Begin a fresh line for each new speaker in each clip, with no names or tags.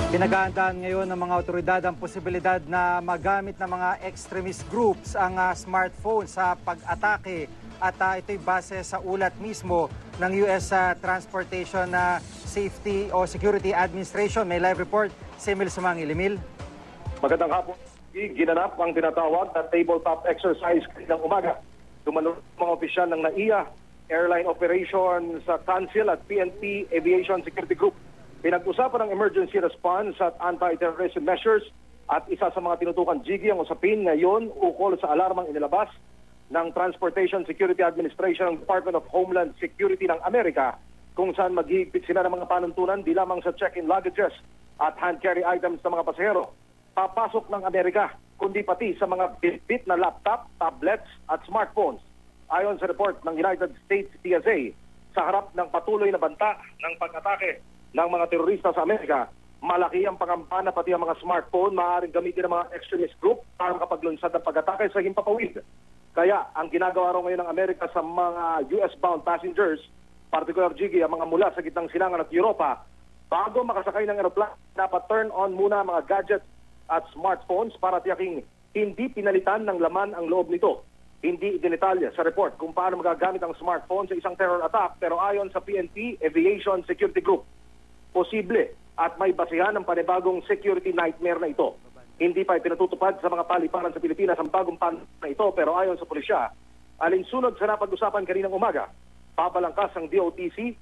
Pinaghahandaan ngayon ng mga otoridad ang posibilidad na magamit ng mga extremist groups ang smartphone sa pag-atake at ito'y base sa ulat mismo ng US Transportation Safety o Security Administration. May live report si Emil Sumangil. Emil.
Magandang hapon. Ginanap ang tinatawag na tabletop exercise ng umaga. Dumalo mga opisyal ng NAIA, Airline Operations Council at PNP Aviation Security Group. Pinag-usapan ng emergency response at anti-terrorism measures at isa sa mga tinutukan Jiggy ang usapin ngayon ukol sa alarmang inilabas ng Transportation Security Administration ng Department of Homeland Security ng Amerika kung saan maghihigpit sila ng mga panuntunan di lamang sa check-in luggages at hand-carry items ng mga pasahero. Papasok ng Amerika kundi pati sa mga bitbit na laptop, tablets at smartphones. Ayon sa report ng United States TSA, sa harap ng patuloy na banta ng pag-atake ng mga terorista sa Amerika, malaki ang pangamba na pati ang mga smartphone maaaring gamitin ng mga extremist group para makapaglunsad ng pag-atake sa himpapawid. Kaya ang ginagawa raw ngayon ng Amerika sa mga US-bound passengers, particular Jiggy, ang mga mula sa gitnang silangan at Europa, bago makasakay ng aeroplano, dapat turn on muna ang mga gadgets at smartphones para tiyaking hindi pinalitan ng laman ang loob nito. Hindi idetalya sa report kung paano magagamit ang smartphone sa isang terror attack, pero ayon sa PNP Aviation Security Group, posible at may basihan ng panibagong security nightmare na ito. Hindi pa ipinatutupad sa mga paliparan sa Pilipinas ang bagong pan na ito, pero ayon sa pulisya, alinsunod sa napag-usapan kaninang umaga, pabalangkas ang DOTC,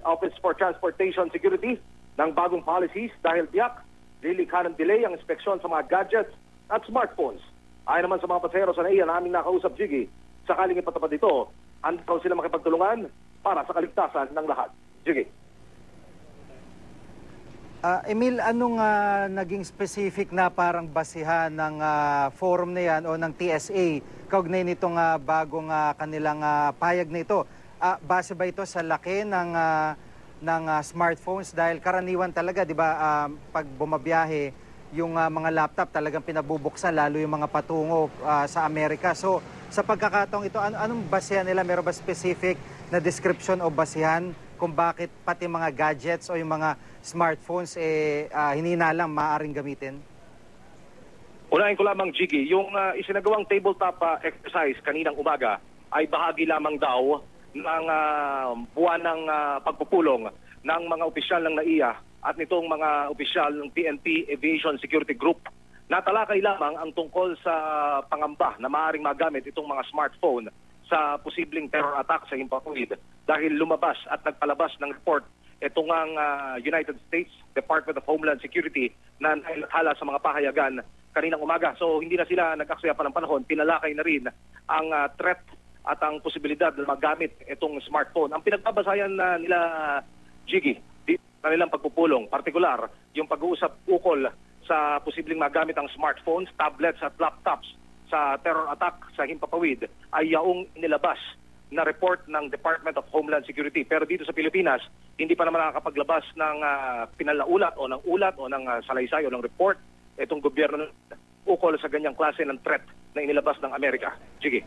Office for Transportation Security, ng bagong policies dahil tiyak, lilikha ng delay ang inspeksyon sa mga gadgets at smartphones. Ayon naman sa mga pasahero sa NAIA na aming nakausap, Jiggy, sakaling ipatupad ito, andaw sila makipagtulungan para sa kaligtasan ng lahat. Jiggy.
Emil, anong naging specific na parang basihan ng forum na yan o ng TSA kaugnay nitong bagong kanilang payag na ito? Base ba ito sa laki ng smartphones? Dahil karaniwan talaga, di ba, pag bumabiyahe, yung mga laptop talagang pinabubuksan, lalo yung mga patungo sa Amerika. So, sa pagkakataong ito, anong basihan nila? Meron ba specific na description o basihan kung bakit pati mga gadgets o yung mga smartphones hininalang maaaring gamitin?
Unahin ko lamang, Jiggy, yung isinagawang tabletop exercise kaninang umaga ay bahagi lamang daw ng buwan ng pagpupulong ng mga opisyal ng NAIA at nitong mga opisyal ng PNP Aviation Security Group. Natalakay lamang ang tungkol sa pangamba na maaaring magamit itong mga smartphone sa posibleng terror attack sa himpapawid dahil lumabas at nagpalabas ng report itong ang United States Department of Homeland Security na nailakhala sa mga pahayagan kaninang umaga. So hindi na sila nag-aksaya pa ng panahon, pinalakay na rin ang threat at ang posibilidad na magamit itong smartphone. Ang pinagbabasayan nila, Jiggy, na nilang pagpupulong, partikular yung pag-uusap ukol sa posibleng magamit ang smartphones, tablets at laptops sa terror attack sa himpapawid ay yaong inilabas na report ng Department of Homeland Security. Pero dito sa Pilipinas, hindi pa naman nakakapaglabas ng pinalaulat o ng ulat o ng salaysay o ng report itong gobyerno ukol sa ganyang klase ng threat na inilabas ng Amerika. Sige.